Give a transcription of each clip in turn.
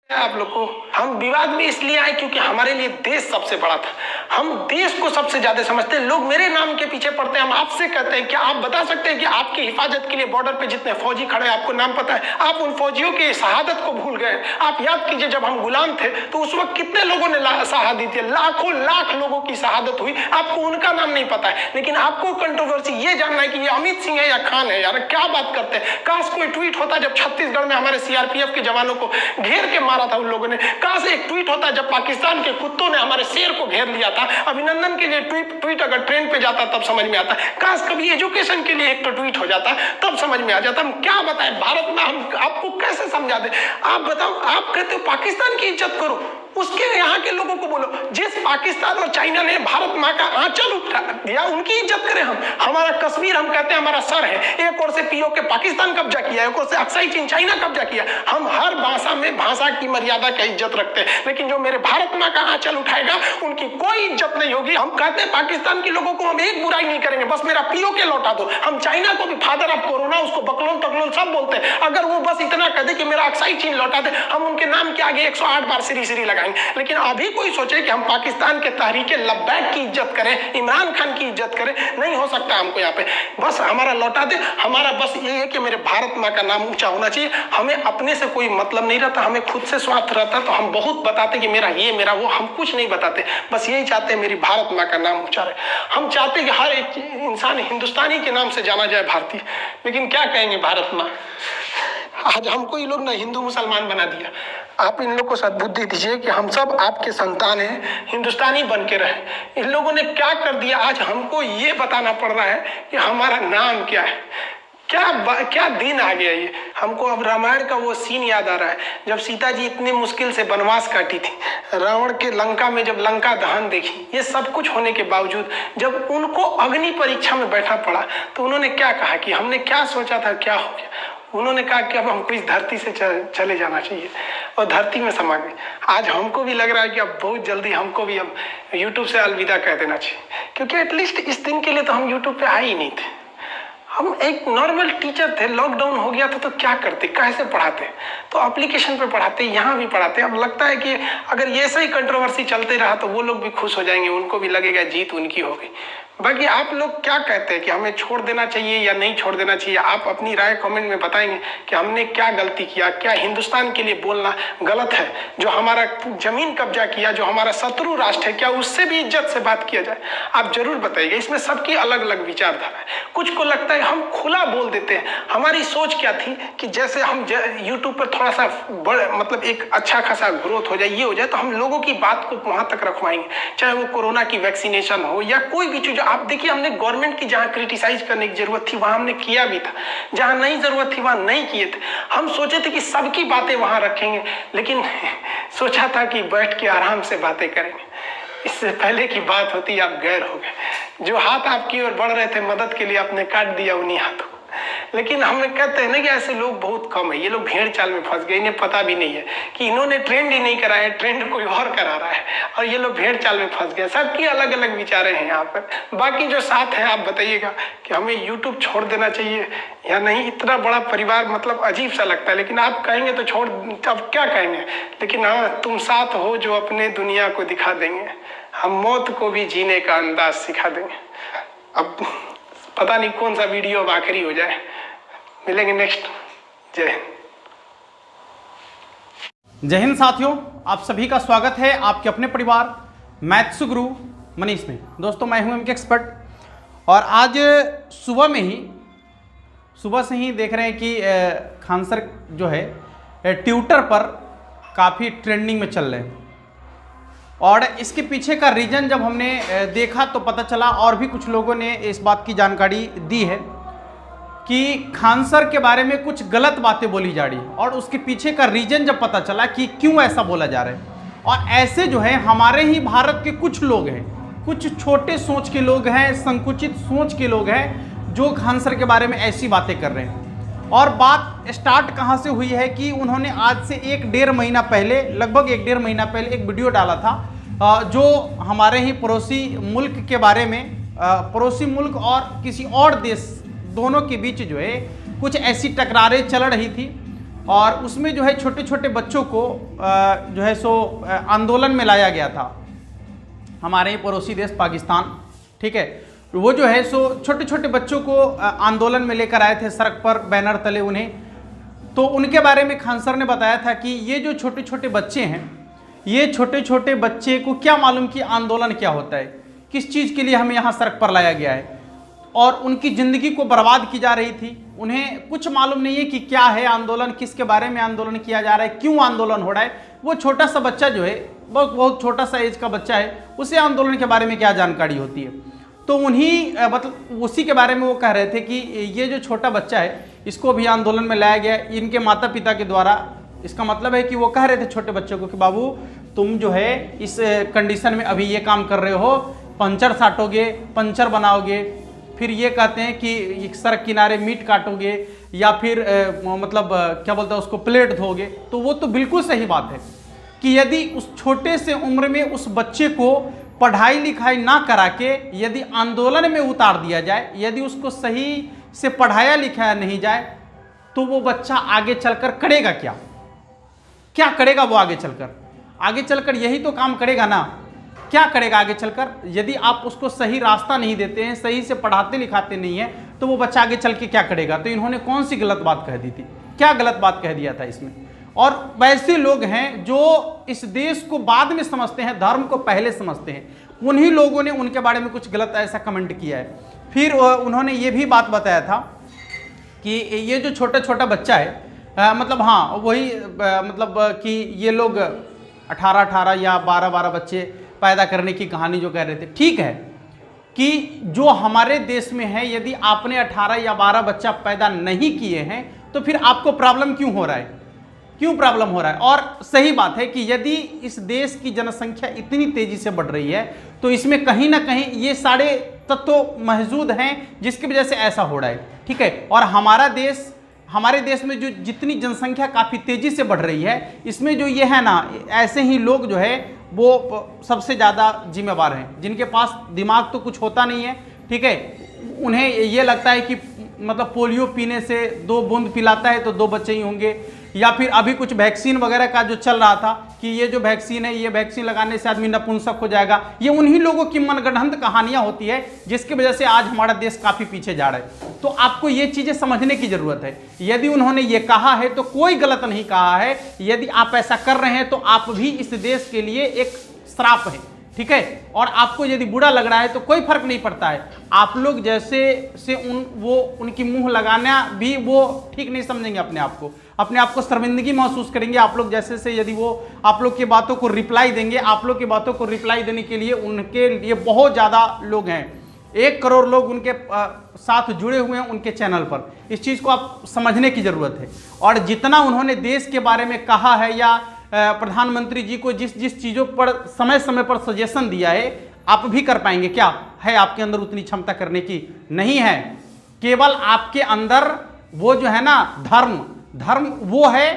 आप लोग को हम विवाद में इसलिए आए क्योंकि हमारे लिए देश सबसे बड़ा था। हम देश को सबसे ज्यादा समझते हैं। लोग मेरे नाम के पीछे पड़ते हैं। हम आपसे कहते हैं, क्या आप बता सकते हैं कि आपकी हिफाजत के लिए बॉर्डर पे जितने फौजी खड़े हैं, आपको नाम पता है? आप उन फौजियों की शहादत को भूल गए। आप याद कीजिए, जब हम गुलाम थे तो उस वक्त कितने लोगों ने शहादत दी? लाखों लाख लोगों की शहादत हुई। आपको उनका नाम नहीं पता है, लेकिन आपको कंट्रोवर्सी ये जानना है कि ये अमित सिंह है या खान है। यार क्या बात करते हैं। काश कोई ट्वीट होता जब छत्तीसगढ़ में हमारे सीआरपीएफ के जवानों को घेर के मारा था उन लोगों ने। काश एक ट्वीट होता जब पाकिस्तान के कुत्तों ने हमारे शेर को घेर लिया था। अभिनंदन के लिए ट्वीट अगर ट्रेंड पे जाता तब समझ में आता। काश कभी एजुकेशन के लिए एक तो ट्वीट हो जाता तब समझ में आ जाता। हम क्या बताएं भारत में, हम आपको कैसे समझा दें? आप बताओ, आप कहते हो पाकिस्तान की इज्जत करो, उसके यहाँ के लोगों को बोलो जिस पाकिस्तान और चाइना ने भारत माँ का आंचल उठा दिया उनकी इज्जत करें हम। हमारा कश्मीर हम कहते हैं हमारा सर है। एक ओर से पीओके पाकिस्तान कब्जा किया, एक ओर से अक्साई चीन चाइना कब्जा किया। हम हर भाषा में भाषा की मर्यादा का इज्जत रखते हैं, लेकिन जो मेरे भारत माँ का आंचल उठाएगा उनकी कोई इज्जत नहीं होगी। हम कहते हैं पाकिस्तान के लोगों को हम एक बुराई नहीं करेंगे, बस मेरा पीओके लौटा दो। हम चाइना को भी फादर ऑफ कोरोना, उसको बकलोन तकलोन सब बोलते हैं। अगर वो बस इतना कह दे कि मेरा अक्साई चीन लौटा दे, हम उनके नाम के आगे 108 बार श्री श्री लगाएंगे। लेकिन अभी कोई सोचे कि हम पाकिस्तान के तहरीके लब्बैक की इज्जत करें, इमरान खान की इज्जत करें, नहीं हो सकता हमको यहाँ पे। बस हमारा लौटा दे। हमारा बस ये है कि मेरे भारत माँ का नाम ऊंचा होना चाहिए। हमें अपने से कोई मतलब नहीं रहता, हमें खुद से स्वार्थ रहता। तो हम बहुत बताते कि मेरा ये मेरा वो, हम कुछ नहीं बताते। बस यही चाहते हैं मेरी भारत माँ का नाम ऊंचा रहे। हम चाहते कि हर एक इंसान हिंदुस्तानी के नाम से जाना जाए, भारतीय। लेकिन क्या कहेंगे भारत माँ, आज हमको ये लोग ना हिंदू मुसलमान बना दिया। आप इन लोग को सद्बुद्धि दीजिए कि हम सब आपके संतान हैं, हिंदुस्तानी बन के रहे। इन लोगों ने क्या कर दिया, आज हमको ये बताना पड़ रहा है कि हमारा नाम क्या है। क्या दिन आ गया ये। हमको अब रामायण का वो सीन याद आ रहा है जब सीता जी इतने मुश्किल से वनवास काटी थी, रावण के लंका में जब लंका दहन देखी, ये सब कुछ होने के बावजूद जब उनको अग्नि परीक्षा में बैठना पड़ा तो उन्होंने क्या कहा कि हमने क्या सोचा था क्या हो गया। उन्होंने कहा कि अब हमको इस धरती से चले जाना चाहिए, और धरती में समा गए। आज हमको भी लग रहा है कि अब बहुत जल्दी हमको भी अब यूट्यूब से अलविदा कह देना चाहिए, क्योंकि एटलीस्ट इस दिन के लिए तो हम यूट्यूब पे आए ही नहीं थे। हम एक नॉर्मल टीचर थे, लॉकडाउन हो गया था तो क्या करते, कैसे पढ़ाते? तो एप्लीकेशन पे पढ़ाते, यहाँ भी पढ़ाते। अब लगता है कि अगर ये सही कंट्रोवर्सी चलते रहा तो वो लोग भी खुश हो जाएंगे, उनको भी लगेगा जीत उनकी हो गई। बाकी आप लोग क्या कहते हैं कि हमें छोड़ देना चाहिए या नहीं छोड़ देना चाहिए? आप अपनी राय कमेंट में बताएंगे कि हमने क्या गलती किया, क्या हिंदुस्तान के लिए बोलना गलत है? जो हमारा जमीन कब्जा किया, जो हमारा शत्रु राष्ट्र है, क्या उससे भी इज्जत से बात किया जाए? आप जरूर बताइएगा। इसमें सबकी अलग अलग विचारधारा है। कुछ को लगता है हम खुला बोल देते हैं। हमारी सोच क्या थी कि जैसे हम यूट्यूब पर थोड़ा सा मतलब एक अच्छा खासा ग्रोथ हो जाए, ये हो जाए, तो हम लोगों की बात को वहां तक रखवाएंगे, चाहे वो कोरोना की वैक्सीनेशन हो या कोई भी चीज। आप देखिए, हमने गवर्नमेंट की जहां क्रिटिसाइज करने की जरूरत थी वहां हमने किया भी था, जहां नहीं जरूरत थी वहां नहीं किए थे। हम सोचे थे कि सबकी बातें वहां रखेंगे, लेकिन सोचा था कि बैठ के आराम से बातें करेंगे। इससे पहले की बात होती आप गैर हो गए। जो हाथ आपकी ओर बढ़ रहे थे मदद के लिए, आपने काट दिया उन्हीं हाथों। लेकिन हम कहते हैं ना कि ऐसे लोग बहुत कम है। ये लोग भेड़ चाल में फंस गए, इन्हें पता भी नहीं है कि इन्होंने ट्रेंड ही नहीं कराया, ट्रेंड कोई और करा रहा है, और ये लोग भेड़ चाल में फंस गए। सबकी अलग अलग विचारें हैं यहाँ पर। बाकी जो साथ है आप बताइएगा कि हमें यूट्यूब छोड़ देना चाहिए या नहीं। इतना बड़ा परिवार मतलब अजीब सा लगता है, लेकिन आप कहेंगे तो छोड़, अब क्या कहेंगे। लेकिन हाँ, तुम साथ हो जो अपने दुनिया को दिखा देंगे, हम मौत को भी जीने का अंदाज सिखा देंगे। अब पता नहीं कौन सा वीडियो अब आखिरी हो जाए। मिलेंगे नेक्स्ट। जय हिंद। जय हिंद साथियों, आप सभी का स्वागत है आपके अपने परिवार मैथ्स गुरु मनीष में। दोस्तों, मैं हूं एमके एक्सपर्ट, और आज सुबह से ही देख रहे हैं कि खान सर जो है ट्विटर पर काफ़ी ट्रेंडिंग में चल रहे हैं। और इसके पीछे का रीज़न जब हमने देखा तो पता चला, और भी कुछ लोगों ने इस बात की जानकारी दी है कि खान सर के बारे में कुछ गलत बातें बोली जा रही है, और उसके पीछे का रीज़न जब पता चला कि क्यों ऐसा बोला जा रहा है। और ऐसे जो है हमारे ही भारत के कुछ लोग हैं, कुछ छोटे सोच के लोग हैं, संकुचित सोच के लोग हैं, जो खान सर के बारे में ऐसी बातें कर रहे हैं। और बात स्टार्ट कहाँ से हुई है कि उन्होंने आज से 1-1.5 महीना पहले, लगभग 1-1.5 महीना पहले एक वीडियो डाला था जो हमारे ही पड़ोसी मुल्क के बारे में, पड़ोसी मुल्क और किसी और देश दोनों के बीच जो है कुछ ऐसी टकरारें चल रही थी, और उसमें जो है छोटे छोटे बच्चों को जो है सो आंदोलन में लाया गया था, हमारे ही पड़ोसी देश पाकिस्तान, ठीक है। वो जो है सो छोटे छोटे बच्चों को आंदोलन में लेकर आए थे, सड़क पर बैनर तले उन्हें। तो उनके बारे में खान सर ने बताया था कि ये जो छोटे छोटे बच्चे हैं, ये छोटे छोटे बच्चे को क्या मालूम कि आंदोलन क्या होता है, किस चीज़ के लिए हमें यहाँ सड़क पर लाया गया है, और उनकी ज़िंदगी को बर्बाद की जा रही थी। उन्हें कुछ मालूम नहीं है कि क्या है आंदोलन, किसके बारे में आंदोलन किया जा रहा है, क्यों आंदोलन हो रहा है। वो छोटा सा बच्चा जो है, बहुत छोटा सा एज का बच्चा है, उसे आंदोलन के बारे में क्या जानकारी होती है। तो उन्हीं मतलब उसी के बारे में वो कह रहे थे कि ये जो छोटा बच्चा है, इसको भी आंदोलन में लाया गया इनके माता पिता के द्वारा। इसका मतलब है कि वो कह रहे थे छोटे बच्चों को कि बाबू तुम जो है इस कंडीशन में अभी ये काम कर रहे हो, पंचर साटोगे, पंचर बनाओगे, फिर ये कहते हैं कि सड़क किनारे मीट काटोगे, या फिर मतलब क्या बोलते हैं उसको, प्लेट धोगे। तो वो तो बिल्कुल सही बात है कि यदि उस छोटे से उम्र में उस बच्चे को पढ़ाई लिखाई ना करा के यदि आंदोलन में उतार दिया जाए, यदि उसको सही से पढ़ाया लिखाया नहीं जाए, तो वो बच्चा आगे चलकर करेगा क्या, क्या करेगा वो आगे चलकर? आगे चलकर यही तो काम करेगा ना, क्या करेगा आगे चलकर? यदि आप उसको सही रास्ता नहीं देते हैं, सही से पढ़ाते लिखाते नहीं है, तो वो बच्चा आगे चल के क्या करेगा? तो इन्होंने कौन सी गलत बात कह दी थी, क्या गलत बात कह दिया था इसमें? और वैसे लोग हैं जो इस देश को बाद में समझते हैं, धर्म को पहले समझते हैं, उन्हीं लोगों ने उनके बारे में कुछ गलत ऐसा कमेंट किया है। फिर उन्होंने ये भी बात बताया था कि ये जो छोटा छोटा बच्चा है, मतलब हाँ वही मतलब कि ये लोग 18 या 12 बच्चे पैदा करने की कहानी जो कह रहे थे। ठीक है कि जो हमारे देश में है, यदि आपने 18 या 12 बच्चा पैदा नहीं किए हैं, तो फिर आपको प्रॉब्लम क्यों हो रहा है, क्यों प्रॉब्लम हो रहा है? और सही बात है कि यदि इस देश की जनसंख्या इतनी तेजी से बढ़ रही है, तो इसमें कहीं ना कहीं ये सारे तत्व मौजूद हैं जिसकी वजह से ऐसा हो रहा है। ठीक है, और हमारे देश में जो जितनी जनसंख्या काफ़ी तेज़ी से बढ़ रही है, इसमें जो ये है ना, ऐसे ही लोग जो है वो सबसे ज़्यादा जिम्मेवार हैं, जिनके पास दिमाग तो कुछ होता नहीं है। ठीक है, उन्हें ये लगता है कि मतलब पोलियो पीने से 2 बूंद पिलाता है तो 2 बच्चे ही होंगे, या फिर अभी कुछ वैक्सीन वगैरह का जो चल रहा था कि ये जो वैक्सीन है, ये वैक्सीन लगाने से आदमी नपुंसक हो जाएगा। ये उन्हीं लोगों की मनगढ़ंत कहानियां होती है जिसकी वजह से आज हमारा देश काफ़ी पीछे जा रहा है। तो आपको ये चीज़ें समझने की ज़रूरत है। यदि उन्होंने ये कहा है तो कोई गलत नहीं कहा है। यदि आप ऐसा कर रहे हैं तो आप भी इस देश के लिए एक श्राप है। ठीक है, और आपको यदि बुरा लग रहा है तो कोई फर्क नहीं पड़ता है। आप लोग जैसे से उनकी मुंह लगाना भी वो ठीक नहीं समझेंगे, अपने आप को शर्मिंदगी महसूस करेंगे। आप लोग जैसे से यदि वो आप लोग की बातों को रिप्लाई देंगे, आप लोग की बातों को रिप्लाई देने के लिए उनके लिए बहुत ज़्यादा लोग हैं, 1 करोड़ लोग उनके साथ जुड़े हुए हैं उनके चैनल पर। इस चीज़ को आप समझने की ज़रूरत है। और जितना उन्होंने देश के बारे में कहा है, या प्रधानमंत्री जी को जिस चीज़ों पर समय समय पर सजेशन दिया है, आप भी कर पाएंगे क्या? है आपके अंदर उतनी क्षमता करने की? नहीं है। केवल आपके अंदर वो जो है ना धर्म वो है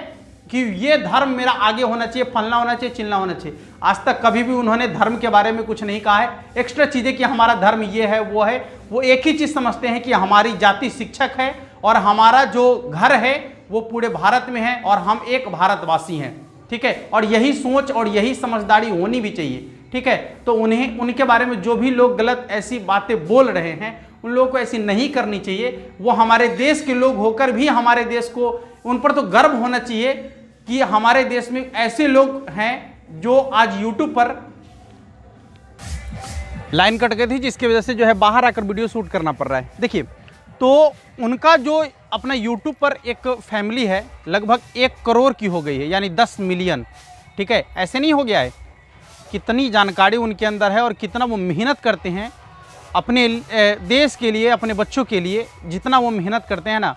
कि ये धर्म मेरा आगे होना चाहिए, फलना होना चाहिए, चिलना होना चाहिए। आज तक कभी भी उन्होंने धर्म के बारे में कुछ नहीं कहा है। एक्स्ट्रा चीज़ें कि हमारा धर्म ये है वो है, वो एक ही चीज़ समझते हैं कि हमारी जाति शिक्षक है और हमारा जो घर है वो पूरे भारत में है और हम एक भारतवासी हैं। ठीक है, और यही सोच और यही समझदारी होनी भी चाहिए। ठीक है, तो उनके बारे में जो भी लोग गलत ऐसी बातें बोल रहे हैं, उन लोगों को ऐसी नहीं करनी चाहिए। वो हमारे देश के लोग होकर भी हमारे देश को, उन पर तो गर्व होना चाहिए कि हमारे देश में ऐसे लोग हैं जो आज यूट्यूब पर लाइन कट गई थी, जिसकी वजह से जो है बाहर आकर वीडियो शूट करना पड़ रहा है। देखिए, तो उनका जो अपना यूट्यूब पर एक फैमिली है, लगभग 1 करोड़ की हो गई है, यानी 10 मिलियन। ठीक है, ऐसे नहीं हो गया है। कितनी जानकारी उनके अंदर है और कितना वो मेहनत करते हैं अपने देश के लिए, अपने बच्चों के लिए। जितना वो मेहनत करते हैं ना,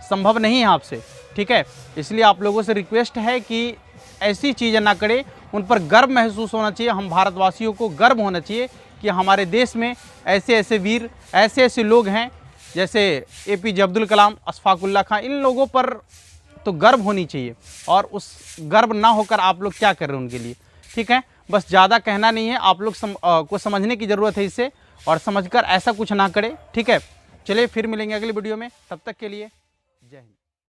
संभव नहीं है आपसे। ठीक है, इसलिए आप लोगों से रिक्वेस्ट है कि ऐसी चीज़ें ना करें। उन पर गर्व महसूस होना चाहिए। हम भारतवासियों को गर्व होना चाहिए कि हमारे देश में ऐसे ऐसे वीर, ऐसे ऐसे लोग हैं, जैसे APJ अब्दुल कलाम, अशफाकुल्ला खां। इन लोगों पर तो गर्व होनी चाहिए, और उस गर्व ना होकर आप लोग क्या कर रहे हैं उनके लिए। ठीक है, बस ज़्यादा कहना नहीं है, आप लोग को समझने की ज़रूरत है इससे, और समझकर ऐसा कुछ ना करें। ठीक है, चलिए फिर मिलेंगे अगली वीडियो में, तब तक के लिए